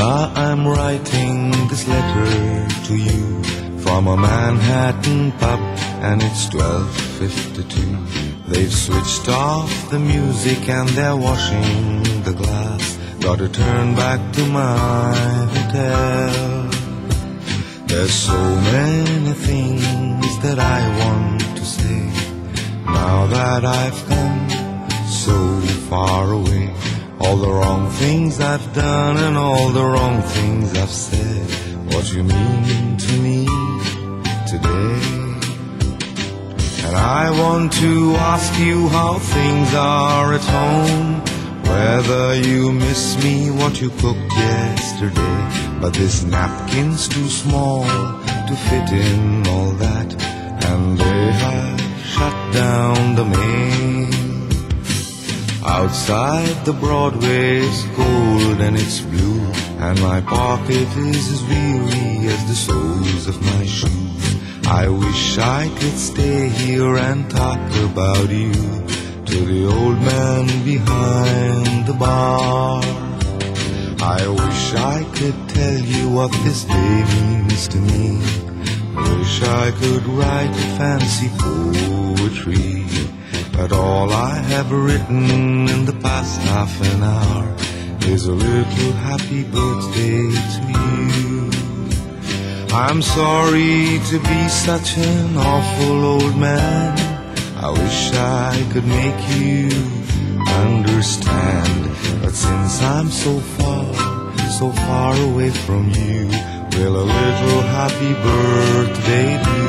Chanda, I'm writing this letter to you from a Manhattan pub, and it's 12:52. They've switched off the music and they're washing the glass. Gotta turn back to my hotel. There's so many things that I want to say, now that I've come so far away. All the wrong things I've done and all the wrong things I've said. What you mean to me today? And I want to ask you how things are at home, whether you miss me, what you cooked yesterday. But this napkin's too small to fit in all that, and they have shut down the mail. Outside the Broadway's cold and it's blue, and my pocket is as weary as the soles of my shoes. I wish I could stay here and talk about you to the old man behind the bar. I wish I could tell you what this day means to me. Wish I could write fancy poetry, but all I have written in the past half an hour is a little happy birthday to you. I'm sorry to be such an awful old man. I wish I could make you understand, but since I'm so far away from you, will a little happy birthday do?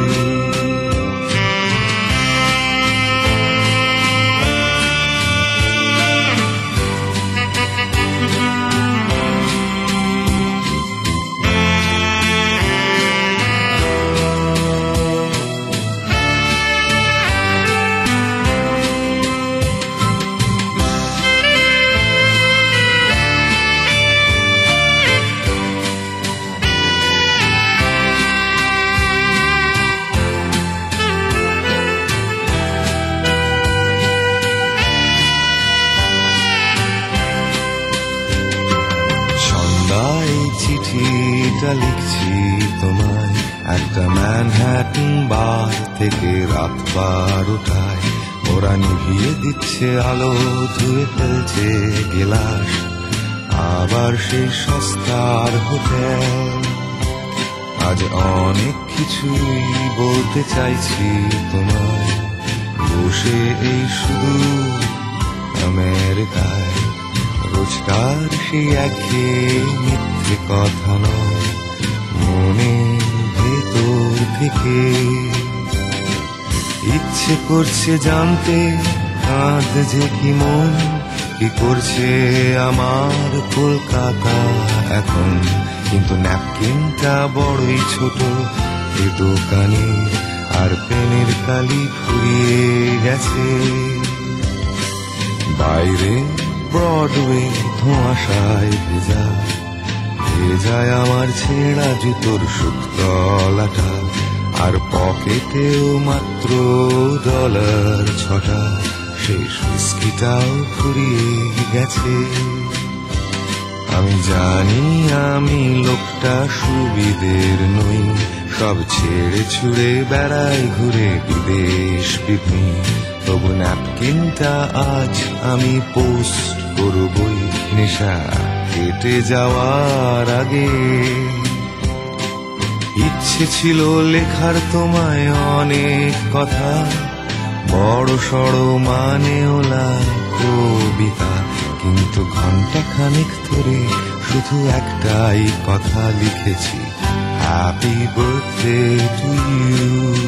চিঠিটা লিখছি তোমায় একটা Manhattan বার থেকে রাত 12টায়। ওরা নিভিয়ে দিচ্ছে আলো, ধুয়ে ফেলছে গেলাস, আবার সেই সস্তার হোটেল। আজ অনেক কিছুই বলতে চাইছি তোমায়, বসে এই শুধু আমেরিকায়। রোজকার সেই একঘেয়ে মিথ্যে কথা নয়, মনে ভেতর থেকে ইচ্ছে করছে জানতে কাঁদছে কি মন, কি করছে আমার কলকাতা এখন। কিন্তু ন্যাপকিনটা বড়ই ছোট এ দোকানে, আর পেনের কালি ফুরিয়ে গেছে। বাইরে ব্রডওয়ে ধোঁয়াশায় ভেজা, ভেজায় আমার ছেঁড়া জুতোর শুকতলাটা, আর পকেটেও মাত্র $6টা। শেষ হুইস্কিটাও ফুরিয়ে গেছে। আমি জানি আমি লোকটা সুবিধের নই, সব ছেড়ে ছুড়ে বেড়াই ঘুরে বিদেশ পিকনি। তবু ন্যাপকিনটা আজ আমি পোস্ট করবই নেশা কেটে যাওয়ার আগে। ইচ্ছে ছিল লেখার তোমায় অনেক কথা, বড় সড় মানে ওলা কবিতা, কিন্তু ঘন্টা খানিক ধরে শুধু একটাই কথা লিখেছি, হ্যাপি বার্থডে টু ইউ।